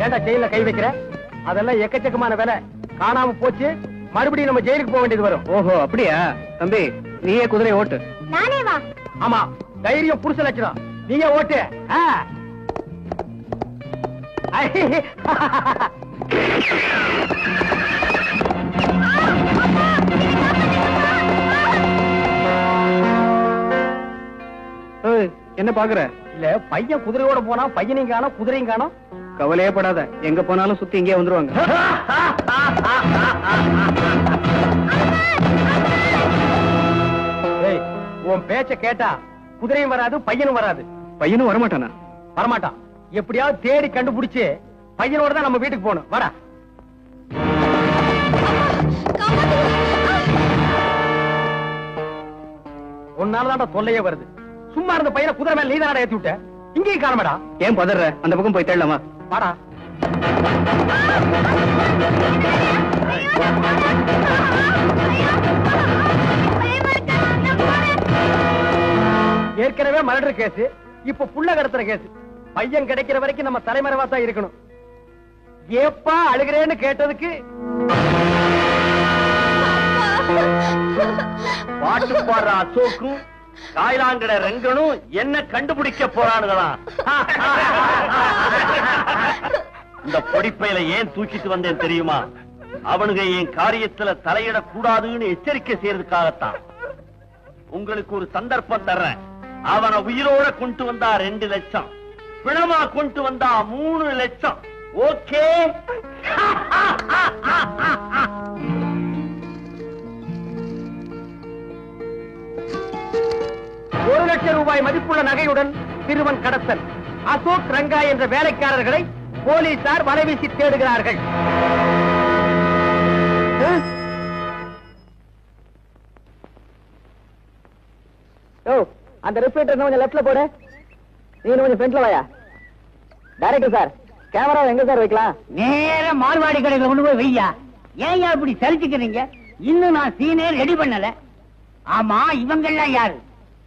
ஏண்டா ஜெயில கை வைக்கிற? அதெல்லாம் எக்கச்சக்கமான வேலை. காணாம போச்சு, மறுபடியும் நம்ம ஜெயிலுக்கு போக வேண்டியது வரும். ஓஹோ அப்படியா? தம்பி நீயே குதிரை ஓட்டு. நானே வா. ஆமா, தைரியம் புருஷ லட்சணம். நீயே ஓட்டு. என்ன பாக்குற? இல்ல, பையன் குதிரையோட போனா பையனையும் காணோம், குதிரையும் காணோம். கவலையே படாத, எங்க போனாலும் சுத்தி இங்கே வந்துருவாங்க. உன் பேச்ச கேட்டா குதிரையும் வராது, பையனும் வராது. பையனும் வரமாட்டானா? வரமாட்டான். எப்படியாவது தேடி கண்டுபிடிச்சு பையனோட தான் நம்ம வீட்டுக்கு போகணும். வாடா. உன்னாலதான்டா தொல்லையே வருது. சும்மா இருந்த பையனை குதிரை மேல நீதானடா ஏத்தி விட்ட. இங்கேயும் காணமாடா. ஏன் பதற? அந்த பக்கம் போய் தேடலாமா? வாடா. ஏற்கனவே மர்டர் கேஸ், இப்ப புள்ள கடத்துற கேஸ். பையன் கிடைக்கிற வரைக்கும் நம்ம தலைமறைவா தான் இருக்கணும். ஏப்பா அழுகிறேன்னு கேட்டதுக்கு பாட்டு பாடுற அசோக்கும் காயிலாங்கட ரெங்கனும் என்ன கண்டுபிடிக்க போறானுங்களா? இந்த பொடிப்பையில ஏன் தூக்கிட்டு வந்தேன் தெரியுமா? அவனுங்க என் காரியத்துல தலையிட கூடாதுன்னு எச்சரிக்கை செய்யறதுக்காகத்தான். உங்களுக்கு ஒரு சந்தர்ப்பம் தர்றேன். அவனை உயிரோட கொண்டு வந்தா 2 லட்சம், பிணமா கொண்டு வந்தா 3 லட்சம். ஓகே? 1 லட்சம் ரூபாய் மதிப்புள்ள நகையுடன் சிறுவன் கடத்தல். அசோக் ரங்கா என்ற வேலைக்காரர்களை போலீசார் வலைவீசி தேடுகிறார்கள். அந்த ரிப்பீட்டர் கொஞ்சம் லெஃப்ட்ல போடு. நீ கொஞ்சம் ஃப்ரண்ட்ல வாயா. டைரக்டர் சார், கேமரா எங்க சார் வைக்கலாம்? நேர மார்வாடி கடையில கொண்டு போய் வையா. ஏன் இப்படி சலிச்சுக்கிறீங்க? இன்னும் நான் சீனே ரெடி பண்ணல. ஆமா, இவங்க எல்லாம் யாரு?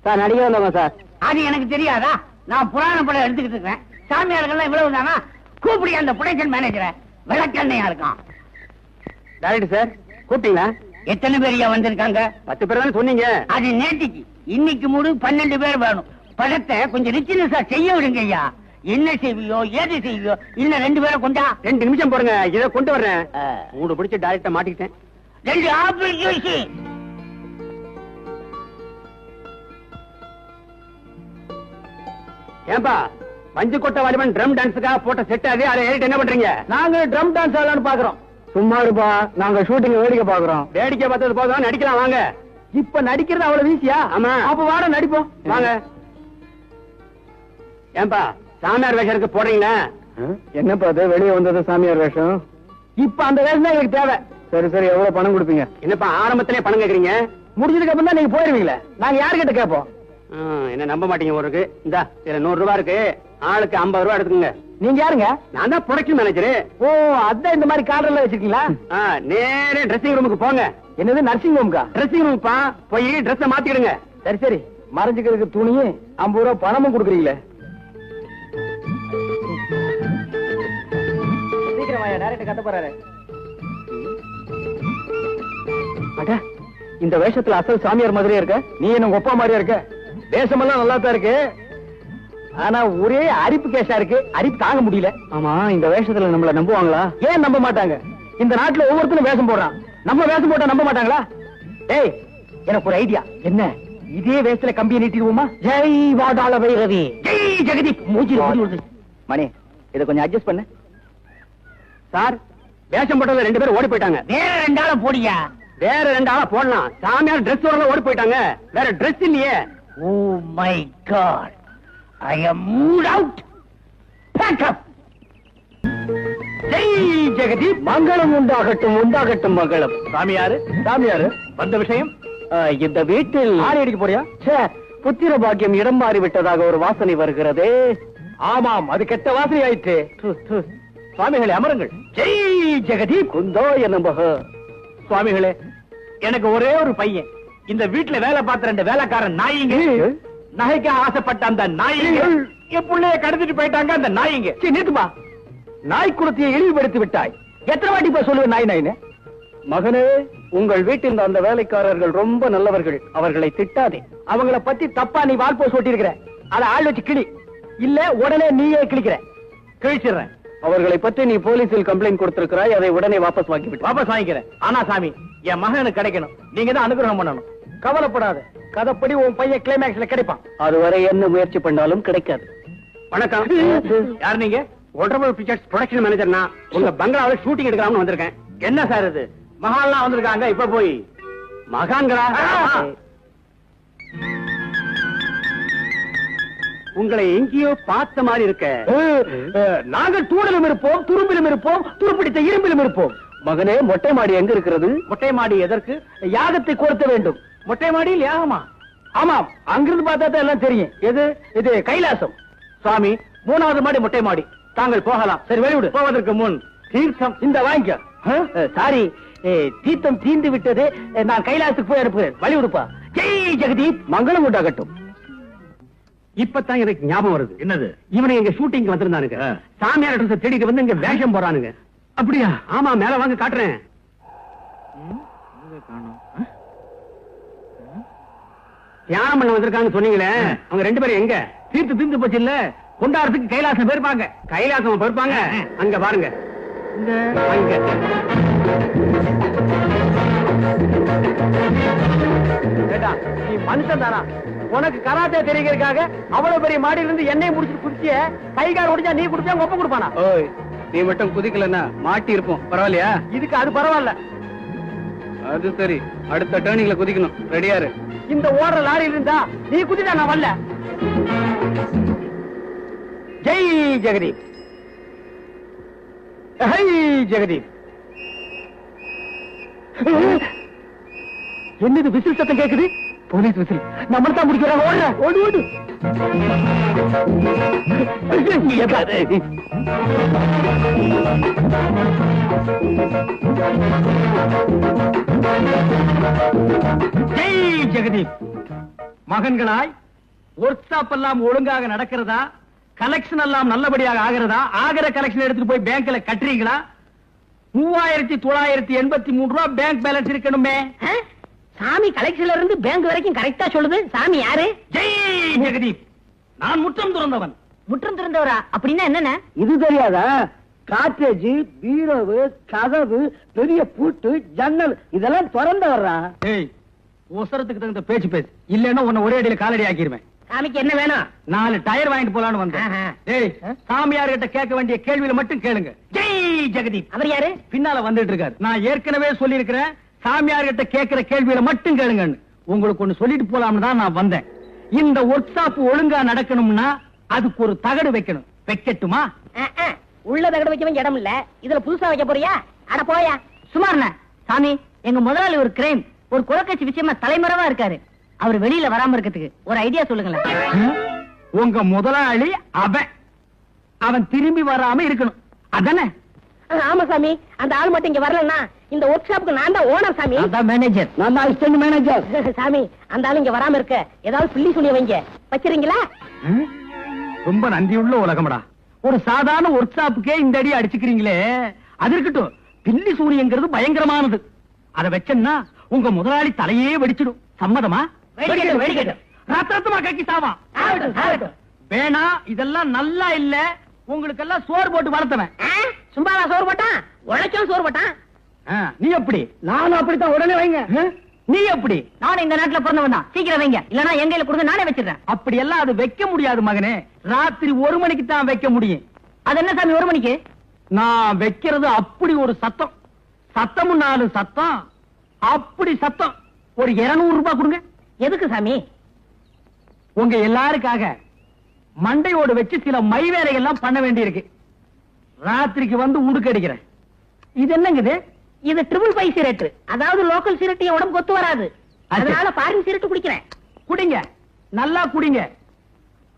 சார் நடிகை வந்தவங்க சார். அது எனக்கு தெரியாதா? நான் புராண படம் எடுத்துக்கிட்டு இருக்கேன். சாமியார்கள் இவ்வளவு தானா? கூப்பிடி அந்த ப்ரொடக்ஷன் மேனேஜரை. விளக்கண்ணையா இருக்கான். டைரக்டர் சார் கூப்பிட்டீங்களா? எத்தனை பேர் வந்திருக்காங்க? 10 பேர் தானே சொன்னீங்க. அது நேற்றுக்கு. இன்னைக்கு மூடு 12 பேர் வேணும். படத்தை கொஞ்சம் ரிச்சினஸா செய்ய விடுங்க ஐயா. என்ன செய்வியோ ஏது செய்வியோ, இல்ல 2 பேரை கொண்டா. 2 நிமிஷம் போடுங்க, இதை கொண்டு வர்றேன். 3 பிடிச்சு டைரக்டா மாட்டிக்கிட்டேன். 2 ஆப்பிள் ஜூஸ். ஏன்பா, மஞ்சு கொட்ட வாலிபன் ட்ரம் டான்ஸுக்காக போட்ட செட் அது, அதை ஏறிட்டு என்ன பண்றீங்க? நாங்க ட்ரம் டான்ஸ் ஆடலாம்னு பாக்குறோம். சும்மா இருப்பா, நாங்க ஷூட்டிங் வேடிக்கை பாக்குறோம். வேடிக்கை பார்த்தது போதும், நடிக்கலாம் வாங்க. இப்ப நடிக்கிறது அவ்வளவு ஈஸியா? ஆமா. அப்ப வாட நடிப்போம் வாங்க. ஏன்பா, சாமியார் வேஷத்துக்கு போடுறீங்களா? என்னப்பா அது வெளியே வந்தது சாமியார் வேஷம்? இப்ப அந்த வேஷம் தான் எங்களுக்கு தேவை. சரி சரி, எவ்வளவு பணம் கொடுப்பீங்க? என்னப்பா ஆரம்பத்திலே பணம் கேக்குறீங்க? முடிஞ்சதுக்கு அப்புறம் தான் நீங்க போயிருவீங்களே. நாங்க யாருக்கிட்ட கேட்போம்? என்ன நம்ப மாட்டீங்க ஒரு. இந்த இதுல 100 ரூபாய் இருக்கு, ஆளுக்கு 50 ரூபாய் எடுத்துக்கங்க. நீங்க யாருங்க? நான் தான் ப்ரொடக்ஷன் மேனேஜர். ஓ, அதான் இந்த மாதிரி கார்டர்ல வச்சிருக்கீங்களா? நேரே ட்ரெஸ்ஸிங் ரூமுக்கு போங்க. என்னது நர்சிங் ரூமுக்கா? ட்ரெஸ்ஸிங் ரூம்ப்பா, போய் ட்ரெஸ் மாத்திடுங்க. சரி சரி, மறைஞ்சுக்கிறதுக்கு துணியும் 50 ரூபாய் பணமும் கொடுக்குறீங்களே. சீக்கிரம் வாயா, டைரக்டர் கட்ட போறாரு. அட, இந்த வேஷத்துல அசல் சாமியார் மாதிரியே இருக்க. நீ என்ன ஒப்பா மாதிரியா இருக்க. வேஷமெல்லாம் நல்லா தான் இருக்கு, ஆனா ஒரே அரிப்பு கேஷா இருக்கு. அரிப்பு தாங்க முடியல. ஆமா, இந்த வேஷத்துல நம்மள நம்புவாங்களா? ஏன் நம்ப மாட்டாங்க? இந்த நாட்டுல ஒவ்வொருத்தரும் வேஷம் போடுறான். நம்ம வேஷம் போட்டா நம்ப மாட்டாங்களா? டேய், எனக்கு ஒரு ஐடியா. என்ன? இதே வேஷத்துல கம்பியை நீட்டிடுவோமா? ஜெய் வாடாள வைரவி, ஜெய் ஜெகதீப். மூஞ்சி மணி, இதை கொஞ்சம் அட்ஜஸ்ட் பண்ணு. சார், வேஷம் போட்டதுல 2 பேர் ஓடி போயிட்டாங்க. வேற 2 ஆளை போடியா. வேற 2 ஆளை போடலாம். சாமியார் டிரெஸ் ஓடி போயிட்டாங்க. வேற டிரெஸ் இல்லையே. Oh my God, I am moved out. Pack up. Jai Jagdeep. மங்களம் உண்டாகட்டும், உண்டாகட்டும் மங்களம். சாமியாரு, சாமியாரு வந்த விஷயம்? இந்த வீட்டில் ஆடி அடிக்க போறியா? புத்திர பாக்கியம் இடம் மாறி விட்டதாக ஒரு வாசனை வருகிறது. ஆமாம், அது கெட்ட வாசனை ஆயிற்று. சுவாமிகளே அமருங்கள். ஜெய் ஜெகதீப். குந்தோ என்னம்பக. சுவாமிகளே, எனக்கு ஒரே ஒரு பையன். இந்த வீட்டுல வேலை பார்த்த 2 வேலைக்காரன் நாயிங்க, நகைக்கு ஆசைப்பட்ட அந்த நாயிங்க என் புள்ளைய கடத்திட்டு போயிட்டாங்க. அந்த நாயிங்க நிறுத்துமா, நாய் குலத்தையை இழிவுபடுத்தி விட்டாய். எத்தனை வாட்டி போய் சொல்லுவேன் நாய் நாயின்னு? மகனே, உங்கள் வீட்டில் அந்த வேலைக்காரர்கள் ரொம்ப நல்லவர்கள், அவர்களை திட்டாதே. அவங்கள பத்தி தப்பா நீ வால்போஸ் ஓட்டியிருக்கிற, அதை ஆள் வச்சு கிளி. இல்ல உடனே நீயே கிழிக்கிற. கிழிச்சிடுறேன். அவர்களை பத்தி நீ போலீஸில் கம்ப்ளைண்ட் கொடுத்திருக்கிறாய், அதை உடனே வாபஸ் வாங்கிக்கிறேன். ஆனா சாமி, என் மகனுக்கு கிடைக்கணும். நீங்க தான் அனுகிரகம் பண்ணணும். கவலைப்படாத, கதைப்படி உன் பையன் கிளைமேக்ஸ்ல கிடைப்பான். அதுவரை என்ன முயற்சி பண்ணாலும் கிடைக்காது. வணக்கம். யார் நீங்க? ஒண்டர்ஃபுல் பிக்சர்ஸ் ப்ரொடக்ஷன் மேனேஜர்னா. உங்க பங்களாவில் ஷூட்டிங் எடுக்கலாம்னு வந்திருக்கேன். என்ன சார் இது? மகான்லாம் வந்திருக்காங்க. இப்ப போய் மகான்களா? உங்களை எங்கேயோ பார்த்த மாதிரி இருக்க. நாங்கள் தூணிலும் இருப்போம், துரும்பிலும் இருப்போம், துருப்பிடித்த இரும்பிலும் இருப்போம். மகனே, மொட்டை மாடி எங்க இருக்கிறது? மொட்டை மாடி எதற்கு? யாகத்தை கொடுத்த வேண்டும். மொட்டை மாடியில் யாகமா? ஆமாம், அங்கிருந்து பார்த்தா தான் எல்லாம் தெரியும். எது? இது கைலாசம். சுவாமி, 3வது மாடி மொட்டை மாடி. தாங்கள் போகலாம். சரி, வெளிவிடு. போவதற்கு முன் தீர்த்தம் இந்த வாங்கிக்க. சாரி, தீர்த்தம் தீந்து விட்டது. நான் கைலாசத்துக்கு போய் அனுப்புகிறேன். வழிவிடுப்பா. ஜெய் ஜெகதீப். மங்களம் உண்டாகட்டும். இப்பதான் எனக்கு ஞாபகம் வருது. என்னது? இவனை எங்க ஷூட்டிங் வந்திருந்தானுங்க. சாமியார் அட்ரஸ் தேடிட்டு வந்து இங்க வேஷம் போறானுங்க. அப்படியா? ஆமா, மேல வாங்க காட்டுறேன். தியானம் பண்ண வந்திருக்காங்க சொன்னீங்களே, அவங்க 2 பேரும் எங்க? தீர்த்து தீர்ந்து போச்சு இல்ல, கொண்டாடுறதுக்கு கைலாசம் போயிருப்பாங்க. கைலாசம் போயிருப்பாங்க. அங்க பாருங்க. நீ மனுஷன் தானா? உனக்கு கராத்தே தெரிகிறதுக்காக அவ்வளவு பெரிய மாடியில இருந்து எண்ணெய் முடிச்சு குடிச்சிய கைகார ஒடிச்சா நீ குடிச்சா ஒப்ப கொடுப்பானா? ஓய், நீ மட்டும் குதிக்கலன்னா மாட்டி இருப்போம். பரவாயில்லையா? இதுக்கு அது பரவாயில்ல. அது சரி, அடுத்த டர்னிங்ல குதிக்கணும். ரெடியாரு? இந்த ஓடுற லாரியில் இருந்தா நீ குதிட்டா நான் வரல. ஜெய் ஜெகதீப். ஜெகதீப். என்னது விசில் சத்தம் கேக்குது? Police whistle. நம்மள தான் முடிக்கிறாங்க. ஓடுற, ஓடு ஓடு. ஜெய் ஜெகதீப். மகன்களாய், ஒர்க் ஷாப் எல்லாம் ஒழுங்காக நடக்கிறதா? கலெக்ஷன் எல்லாம் நல்லபடியாக ஆகிறதா? ஆகிற கலெக்ஷன் எடுத்துட்டு போய் பேங்க்ல கட்டுறீங்களா? 3983 ரூபாய் பேங்க் பேலன்ஸ் இருக்கணுமே. சாமி கலெக்ஷன்ல இருந்து பேங்க் வரைக்கும் கரெக்டா சொல்லுது. சாமி யாரு? ஜெய் ஜெகதீப். நான் முற்றம் துறந்தவன். முற்றம் திறந்தவரா? அப்படின்னா என்னென்ன? இது தெரியாதா? காற்றேஜ், பீரோவு, கதவு, பெரிய பூட்டு, ஜன்னல் இதெல்லாம் திறந்து வர்றா. ஏய், ஒசரத்துக்கு தகுந்த பேச்சு பேசு, இல்லன்னா உன்னை ஒரே அடியில காலடி ஆக்கிருவேன். சாமிக்கு என்ன வேணும்? 4 டயர் வாங்கிட்டு போலான்னு வந்தேன். ஏய், சாமியார் கிட்ட கேட்க வேண்டிய கேள்வியில மட்டும் கேளுங்க. ஜெய் ஜெகதீப். அவர் யாரு? பின்னால வந்துட்டு இருக்காரு. நான் ஏற்கனவே சொல்லி இருக்கிறேன், சாமியார் கிட்ட கேட்கிற கேள்வியில மட்டும் கேளுங்கன்னு. உங்களுக்கு ஒண்ணு சொல்லிட்டு போலாம்னு தான் நான் வந்தேன். இந்த ஒர்க் ஷாப் ஒழுங்கா நடக்கணும்னா அதுக்கு ஒரு தகடு வைக்கணும். வைக்கட்டுமா? உள்ள தகடு வைக்க இடம் இல்ல, இதுல புதுசா வைக்க போறியா? அட போயா. சுமார்ண்ண. சாமி, எங்க முதலாளி ஒரு கிரைம், ஒரு குலக்கட்சி விஷயமா தலைமறைவா இருக்காரு. அவர் வெளியில வராம இருக்கிறதுக்கு ஒரு ஐடியா சொல்லுங்களேன். உங்க முதலாளி அவன் திரும்பி வராம இருக்கணும், அதானே? ஆமா சாமி, அந்த ஆள் மட்டும் இங்க வரலன்னா இந்த ஒர்க் ஷாப்புக்கு நான் தான் ஓனர் சாமி. அதான் மேனேஜர். நான் தான் அசிஸ்டன்ட் மேனேஜர். சாமி, அந்த ஆள் இங்க வராம இருக்க ஏதாவது பில்லி சுனிய வைங்க. வச்சிருங்களா? ரொம்ப நன்றியுள்ள உலகம்டா. ஒரு சாதாரண ஒர்க் ஷாப்புக்கே இந்த அடி அடிச்சுக்கிறீங்களே, அது இருக்கட்டும். பில்லி சூரியங்கிறது பயங்கரமானது. அதை வச்சேன்னா உங்க முதலாளி தலையே வெடிச்சிடும். சம்மதமா? ரத்தமா கக்கி சாவா. வேணா, இதெல்லாம் நல்லா இல்ல. உங்களுக்கு எல்லாம் சோறு போட்டு வளர்த்தவன். சும்மாவா சோறு போட்டான்? உழைச்சும் சோறு போட்டான். நீ எப்படி? நானும் அப்படித்தான். உடனே வைங்க. நீ எப்படி? நானும் இந்த நாட்டுல பிறந்தவன் தான். சீக்கிரம் வைங்க, இல்லன்னா எங்க கையில கொடுங்க, நானே வச்சிடறேன். அப்படி எல்லாம் அது வைக்க முடியாது மகனே. ராத்திரி 1 மணிக்கு தான் வைக்க முடியும். அது என்ன சாமி 1 மணிக்கு? நான் வைக்கிறது அப்படி ஒரு சத்தம். சத்தமும் 4 சத்தம். அப்படி சத்தம். ஒரு 200 ரூபாய் கொடுங்க. எதுக்கு சாமி? உங்க எல்லாருக்காக மண்டையோடு வச்சு சில மை வேலைகள்லாம் பண்ண வேண்டியிருக்கு. ராத்திரிக்கு வந்து உடுக்க அடிக்கிறேன். இது என்னங்குது? இது 555 சிகரெட். அதாவது லோக்கல் சிகரெட் உடம்பு கொத்து வராது, அதனால ஃபாரின் சிகரெட் குடிக்கிறேன். குடிங்க, நல்லா குடிங்க.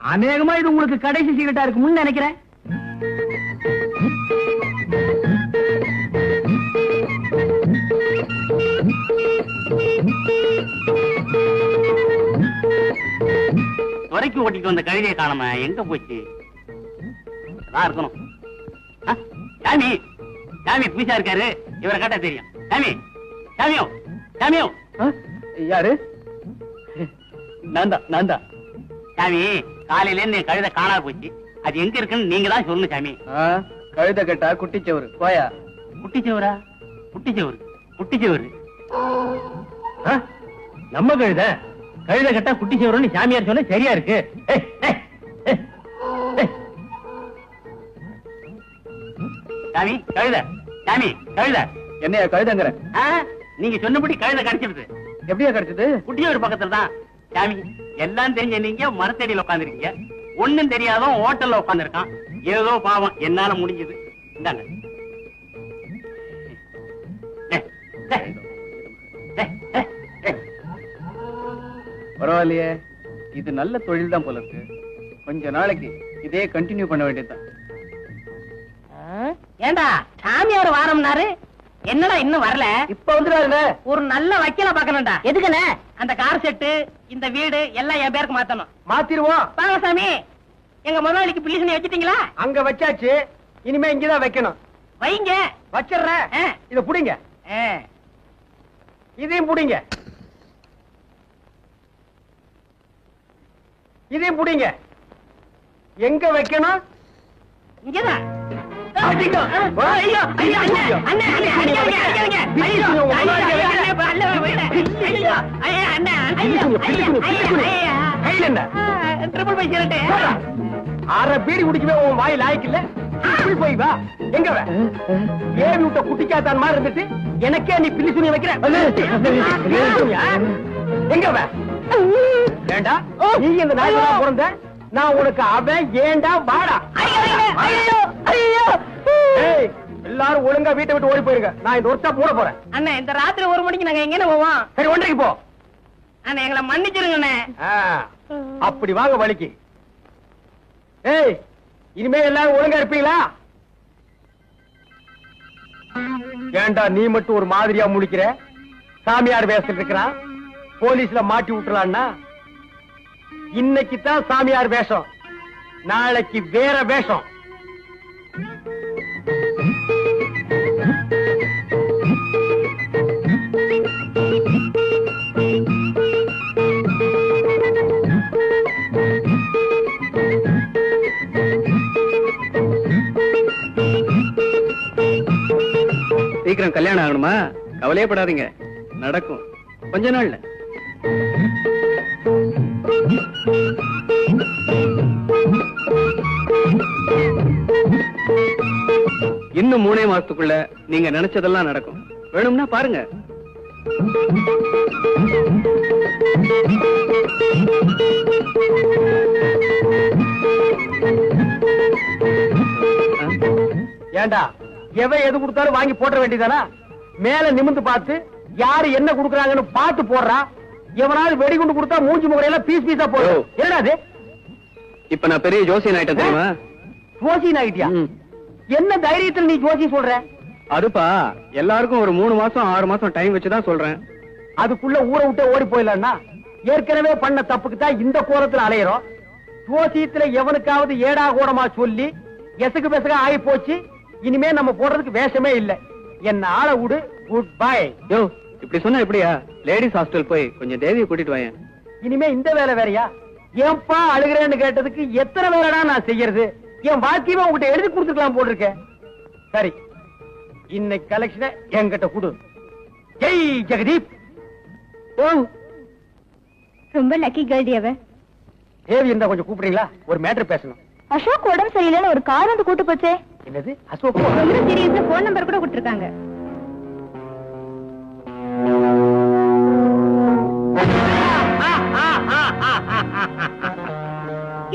அநேகமா இது உங்களுக்கு கடைசி சிகரெட்டா இருக்கும்னு நினைக்கிறேன். துறைக்கு ஓட்டிட்டு வந்த கழுதையை காணாம, எங்க போச்சு? இருக்கணும். சாமி சாமி பூசா இருக்காரு, இவரை கேட்டா தெரியும். சாமி சாமியோ சாமியோ. யாரு? நான் தான். சாமி காலையில இருந்து கழுதை காணாம போச்சு, அது எங்க இருக்குன்னு நீங்க தான் சொல்லணும் சாமி. கழுத கட்டா குட்டிச்சவரு போயா. குட்டிச்சவரா? குட்டிச்சவரு நம்ம கழுத கட்டா குட்டிச்சவருன்னு சாமியார் சொன்ன சரியா இருக்கு. சாமி கழுத, சாமி கழுத. என்னையா கழுதங்கிற? நீங்க சொன்னபடி கழுத கிடைச்சிருது. எப்படியா கிடைச்சது? குட்டிச்சவர் பக்கத்துல தான். சாமி எல்லாம் தெரிஞ்ச நீங்க மரத்தடியில உட்காந்துருக்கீங்க, ஒண்ணும் தெரியாதோ ஹோட்டல்ல உட்காந்துருக்கான். ஏதோ பாவம், என்னால முடிஞ்சது. இந்தாங்க. பரவாயில்லையே, இது நல்ல தொழில் தான் போல இருக்கு. கொஞ்ச நாளைக்கு இதே கண்டினியூ பண்ண வேண்டியதுதான். ஏண்டா சாமியார் வாரம்னாரு, என்னடா இன்னும் வரல? இப்ப வந்துடாருங்க. ஒரு நல்ல வக்கீல பாக்கணும்டா. எதுக்குண்ணே? அந்த கார் செட்டு, இந்த வீடு எல்லாம் என் பேருக்கு மாத்தணும். மாத்திருவோம். வாங்க சாமி, எங்க முதலாளிக்கு பிள்ளைசனை வச்சிட்டீங்களா? அங்க வச்சாச்சு, இனிமே இங்கதான் வைக்கணும். வைங்க. வச்சிடுறேன். இத புடிங்க, இதையும் புடிங்க, இதையும் புடிங்க. எங்க வைக்கணும்? இங்கதான். அரை பீடி குடிக்கவே உன் வாயில் ஆயிக்கல. போய் வா. எங்க ஏவி விட்ட குட்டிக்காத்தான் மாதிரி இருந்துட்டு எனக்கே நீ பில்லி சுனி வைக்கிற. எங்க வேண்டா, நீ இந்த நாய்க்கு பிறந்த, நான் உனக்கு அவன். ஏண்டா வாடா. எல்லாரும் ஒழுங்கா வீட்டை விட்டு ஓடி போயிருங்க. நான் இந்த ஒர்க்கா போட போறேன். அண்ணா இந்த ராத்திரி 1 மணிக்கு நாங்க எங்க போவோம்? சரி, 1:30 போ. அண்ணா எங்களை மன்னிச்சிருங்க. அப்படி வாங்க வலிக்கு. ஏய், இனிமே எல்லாரும் ஒழுங்கா இருப்பீங்களா? ஏண்டா நீ மட்டும் ஒரு மாதிரியா முழிக்கிற? சாமியார் வேஷத்துல இருக்கிறான், போலீஸ்ல மாட்டி விட்டுலான்னா. இன்னைக்கு தான் சாமியார் வேஷம், நாளைக்கு வேற வேஷம். சீக்கிரம் கல்யாணம் ஆகணுமா? கவலையே படாதீங்க, நடக்கும் கொஞ்ச நாள்ல. இன்னும் 3 மாசத்துக்குள்ள நீங்க நினைச்சதெல்லாம் நடக்கும். வேணும்னா பாருங்க. ஏண்டா எவன் எது கொடுத்தாலும் வாங்கி போட வேண்டியதானா? மேல நிமிந்து பார்த்து யாரு என்ன கொடுக்கறாங்கன்னு பார்த்து போடுறா. எவனாவது வெடிகுண்டு கொடுத்தா மூஞ்சி முகரையில பீஸ் பீஸா போடும். என்னது? இப்ப நான் பெரிய ஜோசியன் ஆயிட்டேன் தெரியுமா? ஜோசியன் ஆயிட்டியா? என்ன தைரியத்தில் நீ ஜோசி சொல்ற? அதுப்பா, எல்லாருக்கும் ஒரு 3 மாசம் 6 மாசம் டைம் வச்சுதான் சொல்றேன். அதுக்குள்ள ஊரை விட்டு ஓடி போயிடலாம்னா? ஏற்கனவே பண்ண தப்புக்கு தான் இந்த கோரத்துல அலையிறோம். ஜோசியத்துல எவனுக்காவது ஏடா கூடமா சொல்லி எசகு பெசக ஆகி போச்சு. இனிமே நம்ம போடுறதுக்கு வேஷமே இல்ல. என்ன ஆள விடு. Good bye. யோ, இப்படி சொன்னா எப்படியா? லேடிஸ் ஹாஸ்டல் போய் கொஞ்சம் தேவியை கூட்டிட்டு வாங்க. இனிமே இந்த வேலை வேறையா? ஏன்பா அழுகிறேன்னு கேட்டதுக்கு எத்தனை வேலைடா நான் செய்யறது? என் வாழ்க்கையுமே உங்ககிட்ட எழுதி கொடுத்துக்கலாம் போட்டிருக்கேன். சரி, இன்னைக்கு கலெக்ஷனை என்கிட்ட கொடு. ஜெய் ஜெகதீப். ரொம்ப லக்கி கேர்ள் அவ. தேவி இருந்தா கொஞ்சம் கூப்பிடுறீங்களா? ஒரு மேட்டர் பேசணும். அசோக் உடம்பு சரியில்லைன்னு ஒரு கார் வந்து கூட்டு போச்சே. என்னது? அசோக் சீரியஸ்ல போன் நம்பர் கூட கொடுத்திருக்காங்க.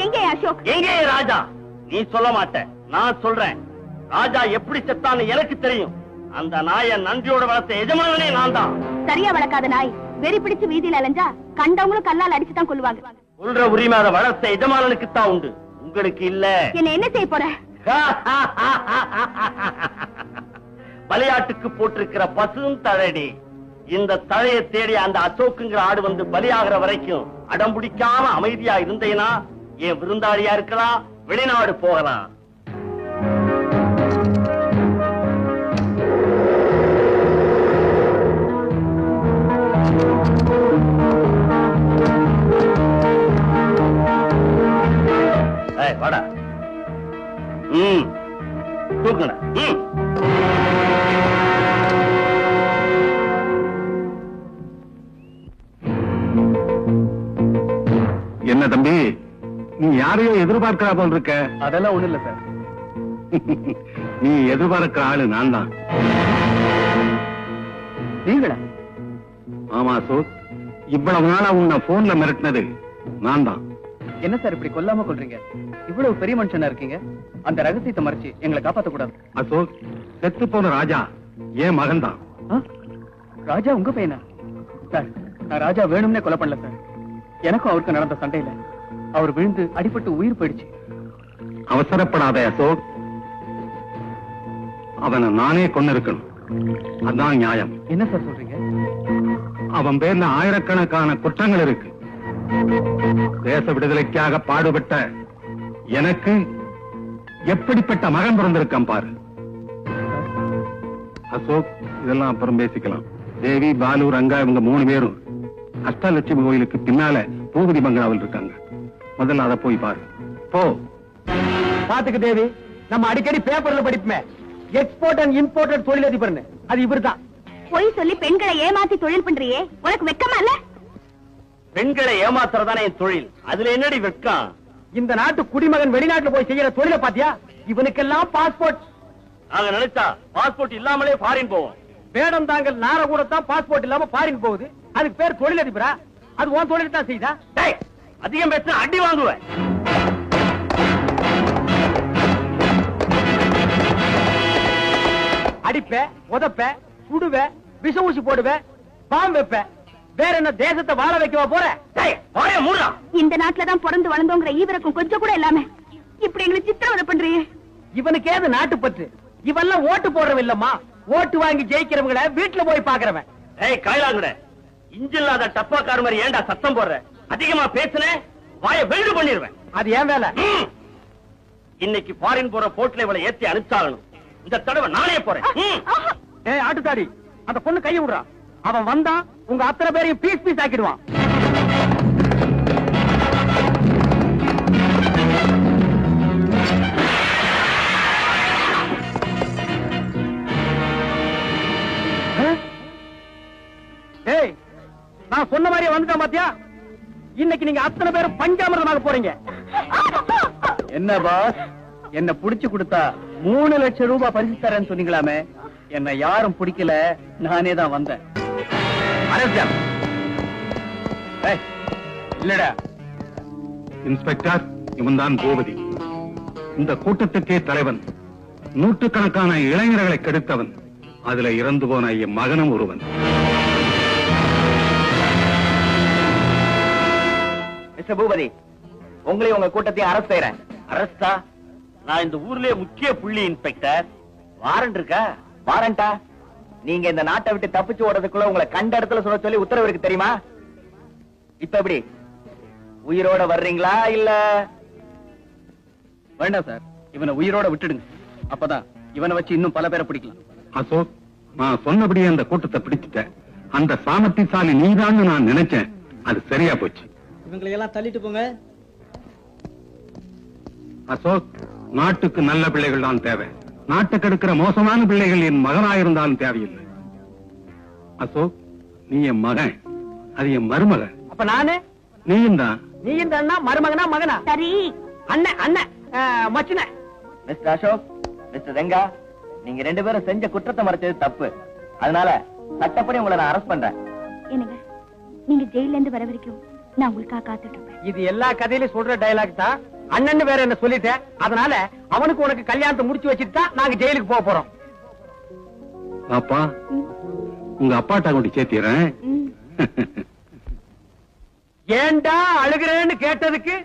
எங்கே அசோக்? எங்கே ராஜா? நீ சொல்ல மாட்ட, நான் சொல்றேன். ராஜா எப்படி செத்தான்னு எனக்கு தெரியும். அந்த நாயை நன்றியோட வளர்த்த எஜமானனே நான் தான். சரியா வளர்க்காத நாய் வெறி பிடிச்சு வீதியில அலைஞ்சா கண்டவங்களும் கல்லால் அடிச்சுதான் கொள்ளுவாங்க. சொல்ற உரிமை அதை வளர்த்த எஜமானனுக்கு தான் உண்டு, உங்களுக்கு இல்ல. என்ன செய்ய போற? பலியாட்டுக்கு போட்டிருக்கிற பசும் தழடி. இந்த தழையை தேடி அந்த அசோக்குங்கிற ஆடு வந்து பலியாகிற வரைக்கும் அடம் பிடிக்காம அமைதியா இருந்தேனா என் விருந்தாளியா இருக்கலாம், வெளிநாடு போகலாம். தூக்குங்க. என்ன தம்பி, நீ யாரையோ எதிர்பார்க்கிறா போல் இருக்க? அதெல்லாம் ஒண்ணு இல்ல சார். நீ எதிர்பார்க்கிற ஆளு நான் தான். நீங்களா? ஆமா அசோக், இவ்வளவு நாளா உன்னை போன்ல மிரட்டினது நான் தான். என்ன சார் இப்படி கொல்லாம கொள்றீங்க? இவ்வளவு பெரிய மனுஷனா இருக்கீங்க, அந்த ரகசியத்தை மறைச்சு எங்களை காப்பாத்த கூடாது. அசோக், செத்து போன ராஜா என் மகன் தான். ராஜா உங்க பையனா? சார், நான் ராஜா வேணும்னே கொலை பண்ணல சார். எனக்கும் அவருக்கு நடந்த சண்டையில அவர் விழுந்து அடிபட்டு உயிர் போயிடுச்சு. அவசரப்படாத அசோக், அவனை நானே கொண்டு இருக்கணும். அதான் நியாயம். என்ன சார் சொல்றீங்க? அவன் பேர்ல ஆயிரக்கணக்கான குற்றங்கள் இருக்கு. தேச விடுதலைக்காக பாடுபட்ட எனக்கு எப்படிப்பட்ட மகன் பிறந்திருக்கான் பாரு. அசோக், இதெல்லாம் அப்புறம் பேசிக்கலாம். தேவி, பாலு, ரங்கா இவங்க 3 பேரும் அஷ்டலட்சுமி கோயிலுக்கு பின்னால பூபதி பங்களாவில் இருக்காங்க. முதல்ல அதை போய் பாரு. போ. பாத்துக்கு தேவி, நம்ம அடிக்கடி பேப்பர்ல படிப்புமே, எக்ஸ்போர்ட் அண்ட் இம்போர்ட் தொழிலதிபர்னு. அது இவர்தான். பொய் சொல்லி பெண்களை ஏமாத்தி தொழில் பண்றியே, உனக்கு வெக்கமா இல்ல? பெண்களை ஏமாத்துறதானே என் தொழில். அதுல என்னடி வெட்கம்? இந்த நாட்டு குடிமகன் வெளிநாட்டுல போய் செய்யற தொழிலை பாத்தியா? இவனுக்கெல்லாம் பாஸ்போர்ட். நாங்க நினைச்சா பாஸ்போர்ட் இல்லாமலே ஃபாரின் போவோம். வேடம் தாங்கள் நார கூட தான் பாஸ்போர்ட் இல்லாம ஃபாரின் போகுது. அதுக்கு பேர் தொழிலதிபரா? அது உன் தொழில் தான் செய்தா? அதிகம் பேச அடி வாங்குவேன். அடிப்ப, உதப்ப, சுடுவ, விஷ ஊசி போடுவ, பாம்பு வைப்ப. வேற என்ன தேசத்தை வாழ வைக்கவா போற? இந்த நாட்டுல தான் பிறந்து வளர்ந்தோங்கிற ஈவிரக்கும் கொஞ்சம் கூட இல்லாம இப்படி எங்களை சித்திரவதை பண்றியே. இவனுக்கு ஏது நாட்டு பற்று? இவெல்லாம் ஓட்டு போடுறவன் இல்லம்மா, ஓட்டு வாங்கி ஜெயிக்கிறவங்களை வீட்டுல போய் பாக்குறவன். கைலாங்குட இஞ்சில்லாத டப்பாக்கார மாதிரி ஏன்டா சத்தம் போடுற? அதிகமா பேசுன வாய வெல்டு பண்ணிடுவேன். அது ஏன் வேலை? இன்னைக்கு ஃபாரின் போற போட்ல இவளை ஏத்தி அனுப்பிச்சாகணும். இந்த தடவை நானே போறேன். ஆட்டுத்தாடி, அந்த பொண்ணு கையை விடுறா. அவன் வந்தா உங்க அத்தனை பேரையும் பீஸ் பீஸ் ஆக்கிடுவான். நான் சொன்ன மாதிரியே வந்துட்டா பாத்தியா? இன்னைக்கு நீங்க அத்தனை பேரும் பஞ்சாமிரதமாக போறீங்க. என்ன பாஸ், என்ன புடிச்சு கொடுத்தா 3 லட்சம் ரூபாய் பரிசு தரேன்னு சொன்னீங்களாமே, என்ன யாரும் பிடிக்கல, நானே தான் வந்தேன். இல்லடா இன்ஸ்பெக்டர், இவன் தான் பூபதி. இந்த கூட்டத்துக்கே தலைவன். நூற்றுக்கணக்கான இளைஞர்களை கெடுத்தவன். அதுல இறந்து போன என் மகனும் ஒருவன். மிஸ்டர் பூபதி, உங்களையும் உங்க கூட்டத்தையும் அரஸ்ட் செய்யறேன். அரஸ்டா? நான் இந்த ஊர்லயே முக்கிய புள்ளி இன்ஸ்பெக்டர். வாரண்ட் இருக்கா? வாரண்டா? நீங்க இந்த நாட்டை விட்டு தப்பிச்சு ஓடுறதுக்குள்ள உங்களை கண்ட இடத்துல சொல்ல சொல்லி உத்தரவு இருக்கு தெரியுமா? இப்ப எப்படி, உயிரோட வர்றீங்களா இல்ல? வேண்டாம் சார், இவனை உயிரோட விட்டுடுங்க. அப்பதான் இவனை வச்சு இன்னும் பல பேரை பிடிக்கலாம். அசோக், நான் சொன்னபடியே அந்த கூட்டத்தை பிடிச்சிட்டேன். அந்த சாமர்த்தியசாலி நீதான்னு நான் நினைச்சேன். அது சரியா போச்சு. இவங்களை எல்லாம் தள்ளிட்டு போங்க. அசோக், நாட்டுக்கு நல்ல பிள்ளைகள் தான் தேவை. நாட்டுக்கு எடுக்கிற மோசமான பிள்ளைகள் என் மகனாயிருந்தாலும் தேவையில்லை. அசோக், நீ என் மகன், அது என் மருமகன். அப்ப நானு? நீயும் தான். நீயும் தானா? மருமகனா மகனா? சரி, அண்ணன் அண்ணன் மச்சின. மிஸ்டர் அசோக், மிஸ்டர் ரெங்கா, நீங்க 2 பேரும் செஞ்ச குற்றத்தை மறைச்சது தப்பு. அதனால சட்டப்படி உங்களை நான் அரெஸ்ட் பண்றேன். என்னங்க, நீங்க ஜெயில இருந்து வர வரைக்கும் நான் உங்களுக்காக காத்துட்டு இருப்பேன். இது எல்லா கதையிலும் சொல்ற டயலாக் தான். அண்ணன் வேற என்ன சொல்லிட்டேன். அதனால அவனுக்கு உனக்கு கல்யாணத்தை முடிச்சு வச்சுட்டு தான் நாங்க ஜெயிலுக்கு போக போறோம். அப்பா, உங்க அப்பாட்டா கொண்டு சேர்த்திறேன். ஏண்டா அழுகிறேன்னு கேட்டதுக்கு